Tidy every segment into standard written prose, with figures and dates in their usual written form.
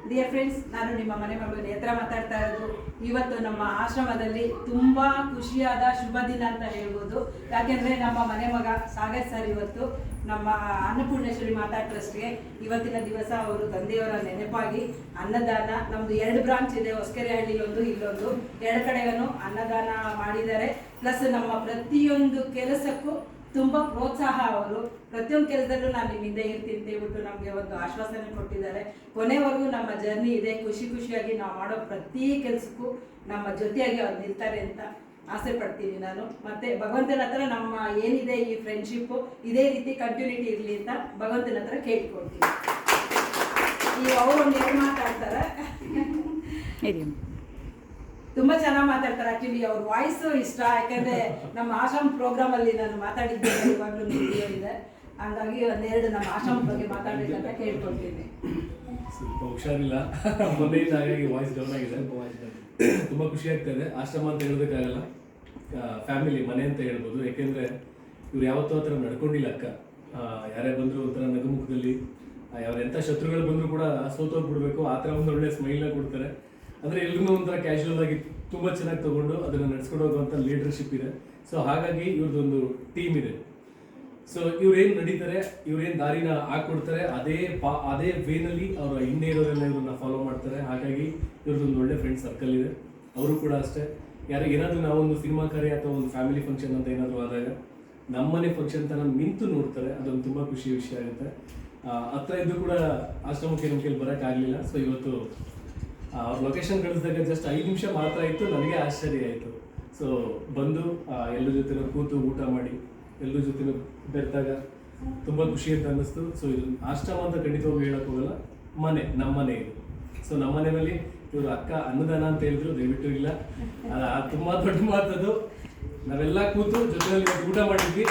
Dear friends, ನಾನು ನಿಮ್ಮ ಮನೆ ಮಗಳು ನೇತ್ರ ಮಾತಾಡ್ತಾ ಇರೋದು. ಇವತ್ತು ನಮ್ಮ ಆಶ್ರಮದಲ್ಲಿ ತುಂಬ ಖುಷಿಯಾದ ಶುಭ ದಿನ ಅಂತ ಹೇಳ್ಬೋದು. ಯಾಕೆಂದರೆ ನಮ್ಮ ಮನೆ ಮಗ ಸಾಗರ್ ಸರ್ ಇವತ್ತು ನಮ್ಮ ಅನ್ನಪೂರ್ಣೇಶ್ವರಿ ಮಾತಾ ಟ್ರಸ್ಟ್ಗೆ ಇವತ್ತಿನ ದಿವಸ ಅವರು ತಂದೆಯವರ ನೆನಪಾಗಿ ಅನ್ನದಾನ, ನಮ್ಮದು 2 ಬ್ರಾಂಚ್ ಇದೆ, ಹೊಸಕೆರೆಹಳ್ಳಿ ಒಂದು, ಇಲ್ಲೊಂದು, 2 ಕಡೆಗೂ ಅನ್ನದಾನ ಮಾಡಿದ್ದಾರೆ. ಪ್ಲಸ್ ನಮ್ಮ ಪ್ರತಿಯೊಂದು ಕೆಲಸಕ್ಕೂ ತುಂಬ ಪ್ರೋತ್ಸಾಹ. ಅವರು ಪ್ರತಿಯೊಂದು ಕೆಲಸದಲ್ಲೂ ನಾನು ನಿಮ್ಮಿಂದ ಇರ್ತೀನಿ ಅಂತ ಹೇಳ್ಬಿಟ್ಟು ನಮಗೆ ಒಂದು ಆಶ್ವಾಸನೆ ಕೊಟ್ಟಿದ್ದಾರೆ. ಕೊನೆವರೆಗೂ ನಮ್ಮ ಜರ್ನಿ ಇದೆ, ಖುಷಿಯಾಗಿ ನಾವು ಮಾಡೋ ಪ್ರತಿ ಕೆಲಸಕ್ಕೂ ನಮ್ಮ ಜೊತೆಯಾಗಿ ಅವ್ರು ನಿಲ್ತಾರೆ ಅಂತ ಆಸೆ ಪಡ್ತೀನಿ ನಾನು. ಮತ್ತೆ ಭಗವಂತನ ಹತ್ರ ನಮ್ಮ ಏನಿದೆ ಈ ಫ್ರೆಂಡ್ಶಿಪ್ಪು ಇದೇ ರೀತಿ ಕಂಟಿನ್ಯೂಟಿ ಇರಲಿ ಅಂತ ಭಗವಂತನ ಹತ್ರ ಕೇಳ್ಕೊಳ್ತೀನಿ. ಈಗ ಅವರು ಒಂದು ಏನು ಮಾತಾಡ್ತಾರೆ, ತುಂಬ ಚೆನ್ನಾಗಿ ಮಾತಾಡ್ತಾರೆ. ಆ್ಯಕ್ಚುಲಿ ಅವ್ರ ವಾಯ್ಸು ಇಷ್ಟ, ಯಾಕಂದರೆ ನಮ್ಮ ಆಶ್ರಮ ಪ್ರೋಗ್ರಾಮಲ್ಲಿ ನಾನು ಮಾತಾಡಿದ್ದೇನೆ, ಇವಾಗಲೂ ವಿಡಿಯೋ ಇದೆ. ಹಂಗಾಗಿ ಒಂದೆರಡು ನಮ್ಮ ಆಶ್ರಮದ ಬಗ್ಗೆ ಮಾತಾಡಬೇಕಂತ ಕೇಳ್ಕೊಳ್ತೀನಿ. ಸ್ವಲ್ಪ ಹುಷಾರಿಲ್ಲ, ಮೊನ್ನೆಯಿಂದ ಹಾಗಾಗಿ ವಾಯ್ಸ್ ಡೌನ್ ಆಗಿದೆ. ತುಂಬ ಖುಷಿ ಆಗ್ತಾಯಿದೆ. ಆಶ್ರಮ ಅಂತ ಹೇಳೋದಕ್ಕಾಗಲ್ಲ, ಫ್ಯಾಮಿಲಿ ಮನೆ ಅಂತ ಹೇಳ್ಬೋದು. ಯಾಕೆಂದರೆ ಇವ್ರು ಯಾವತ್ತೂ ಆ ಥರ ನಡ್ಕೊಂಡಿಲ್ಲ. ಅಕ್ಕ ಯಾರೇ ಬಂದರೂ ಒಂಥರ ನಗುಮುಖದಲ್ಲಿ, ಎಂಥ ಶತ್ರುಗಳು ಬಂದರೂ ಕೂಡ ಸೋತೋಗ್ಬಿಡ್ಬೇಕು ಆ ಥರ ಒಂದು ಒಳ್ಳೆ ಸ್ಮೈಲ್ನ ಕೊಡ್ತಾರೆ. ಅಂದರೆ ಎಲ್ರಿಗೂ ಒಂಥರ ಕ್ಯಾಶುವಲ್ ಆಗಿ ತುಂಬ ಚೆನ್ನಾಗಿ ತೊಗೊಂಡು ಅದನ್ನು ನಡೆಸ್ಕೊಂಡು ಹೋಗುವಂಥ ಲೀಡರ್ಶಿಪ್ ಇದೆ. ಸೊ ಹಾಗಾಗಿ ಇವ್ರದ್ದೊಂದು ಟೀಮ್ ಇದೆ. ಸೊ ಇವ್ರೇನು ನಡೀತಾರೆ, ಇವ್ರೇನು ದಾರಿನ ಹಾಕ್ಕೊಡ್ತಾರೆ, ಅದೇ ವೇನಲ್ಲಿ ಅವರ ಹಿಂದೆ ಇರೋರೆಲ್ಲ ಇವ್ರನ್ನ ಫಾಲೋ ಮಾಡ್ತಾರೆ. ಹಾಗಾಗಿ ಇವ್ರದ್ದೊಂದು ಒಳ್ಳೆ ಫ್ರೆಂಡ್ ಸರ್ಕಲ್ ಇದೆ. ಅವರು ಕೂಡ ಅಷ್ಟೇ, ಏನಾದರೂ ನಾವೊಂದು ಸಿನಿಮಾ ಕಾರ್ಯ ಅಥವಾ ಒಂದು ಫ್ಯಾಮಿಲಿ ಫಂಕ್ಷನ್ ಅಂತ ಏನಾದರೂ ಆದಾಗ ನಮ್ಮನೆ ಫಂಕ್ಷನ್ ಅಂತ ನಾನು ನಿಂತು ನೋಡ್ತಾರೆ. ಅದೊಂದು ತುಂಬ ಖುಷಿ ವಿಷಯ ಆಗುತ್ತೆ. ಹತ್ರ ಇದ್ದು ಕೂಡ ಆಶ್ರಮಕ್ಕೆ ನಮ್ಮ ಕೈಲಿ ಬರೋಕ್ಕಾಗಲಿಲ್ಲ. ಸೊ ಇವತ್ತು ಅವ್ರ ಲೊಕೇಶನ್ ಕಳಿಸಿದಾಗ ಜಸ್ಟ್ 5 ನಿಮಿಷ ಮಾತ್ರ ಇತ್ತು. ನನಗೆ ಆಶ್ಚರ್ಯ ಆಯಿತು. ಸೊ ಬಂದು ಎಲ್ಲರ ಜೊತೆ ಕೂತು ಊಟ ಮಾಡಿ ಎಲ್ಲರ ಜೊತೆ ಬೆರೆತಾಗ ತುಂಬ ಖುಷಿ ಅಂತ ಅನ್ನಿಸ್ತು. ಸೊ ಇದು ಆಶ್ರಮ ಅಂತ ಖಂಡಿತವಾಗಿ ಹೇಳಕ್ಕೆ ಹೋಗಲ್ಲ, ಮನೆ, ನಮ್ಮ ಮನೆ ಇದು. ಸೊ ನಮ್ಮ ಮನೆಯಲ್ಲಿ ಇವರು ಅಕ್ಕ ಅನ್ನದಾನ ಅಂತ ಹೇಳಿದ್ರು, ದಯವಿಟ್ಟು ಇಲ್ಲ, ತುಂಬ ದೊಡ್ಡ ಮಾತದು. ನಾವೆಲ್ಲ ಕೂತು ಜೊತೆಯಲ್ಲಿ ಊಟ ಮಾಡಿದ್ವಿ.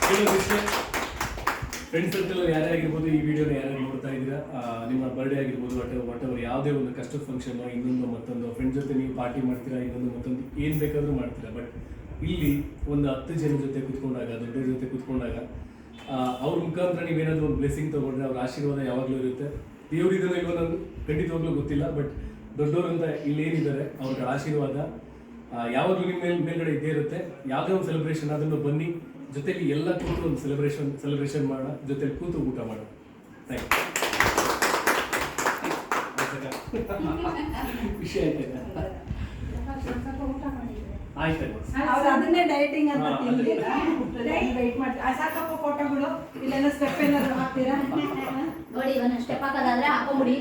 ಹೇಳೋದಿಷ್ಟೇ, ಫ್ರೆಂಡ್ ಸರ್ಕಲ್ ಯಾರೇ ಆಗಿರ್ಬೋದು, ಈ ವಿಡಿಯೋನ ಯಾರ್ಯಾರು ನೋಡ್ತಾ ಇದ್ದೀರಾ, ನಿಮ್ಮ ಬರ್ಡೇ ಆಗಿರ್ಬೋದು, ವಾಟೆವರ್ ಯಾವುದೇ ಒಂದು ಕಷ್ಟದ ಫಂಕ್ಷನ್, ಇನ್ನೊಂದು ಮತ್ತೊಂದು ಫ್ರೆಂಡ್ ಜೊತೆ ನೀವು ಪಾರ್ಟಿ ಮಾಡ್ತೀರಾ, ಇನ್ನೊಂದು ಮತ್ತೊಂದು ಏನು ಬೇಕಾದರೂ ಮಾಡ್ತೀರಾ. ಬಟ್ ಇಲ್ಲಿ ಒಂದು 10 ಜನ ಜೊತೆ ಕೂತ್ಕೊಂಡಾಗ, ದೊಡ್ಡವ್ರ ಜೊತೆ ಕೂತ್ಕೊಂಡಾಗ ಅವ್ರ ಮುಖಾಂತರ ನೀವೇನಾದರೂ ಒಂದು ಬ್ಲೆಸ್ಸಿಂಗ್ ತೊಗೊಂಡ್ರೆ ಅವ್ರ ಆಶೀರ್ವಾದ ಯಾವಾಗಲೂ ಇರುತ್ತೆ. ದೇವರಿದನೋ ಇಲ್ವೋ ನನಗೆ ಖಂಡಿತವಾಗ್ಲೂ ಗೊತ್ತಿಲ್ಲ. ಬಟ್ ದೊಡ್ಡವರು ಅಂತ ಇಲ್ಲೇನಿದ್ದಾರೆ ಅವ್ರ ಆಶೀರ್ವಾದ ಯಾವಾಗಲೂ ನಿಮ್ಮ ಮೇಲ್ಗಡೆ ಇದ್ದೇ ಇರುತ್ತೆ. ಯಾವುದೇ ಒಂದು ಸೆಲೆಬ್ರೇಷನ್ ಅದನ್ನು ಬನ್ನಿ, ಜೊತೆಲಿ ಎಲ್ಲ ಕೂತು ಒಂದು ಸೆಲೆಬ್ರೇಷನ್ ಮಾಡೋಣ, ಜೊತೆಲಿ ಕೂತು ಊಟ ಮಾಡೋಣ. Thank you. ವಿಷಯ ಆಯ್ತಾ? ಅದನ್ನೇ ಡಯಟಿಂಗ್ ಅಂತ ವೆಯ್ಟ್ ಮಾಡ್ತೀವಿ. ಸಾಕಪ್ಪ ಫೋಟೋಗಳು, ಇಲ್ಲೆಲ್ಲ ಸ್ಟೆಪ್ ಏನಾದ್ರು ಹಾಕ್ತೀರಾ? ನೋಡಿ, ಇವನ್ನ ಸ್ಟೆಪ್ ಹಾಕೋದಾದ್ರೆ ಹಾಕೊಂಬಿಡಿ.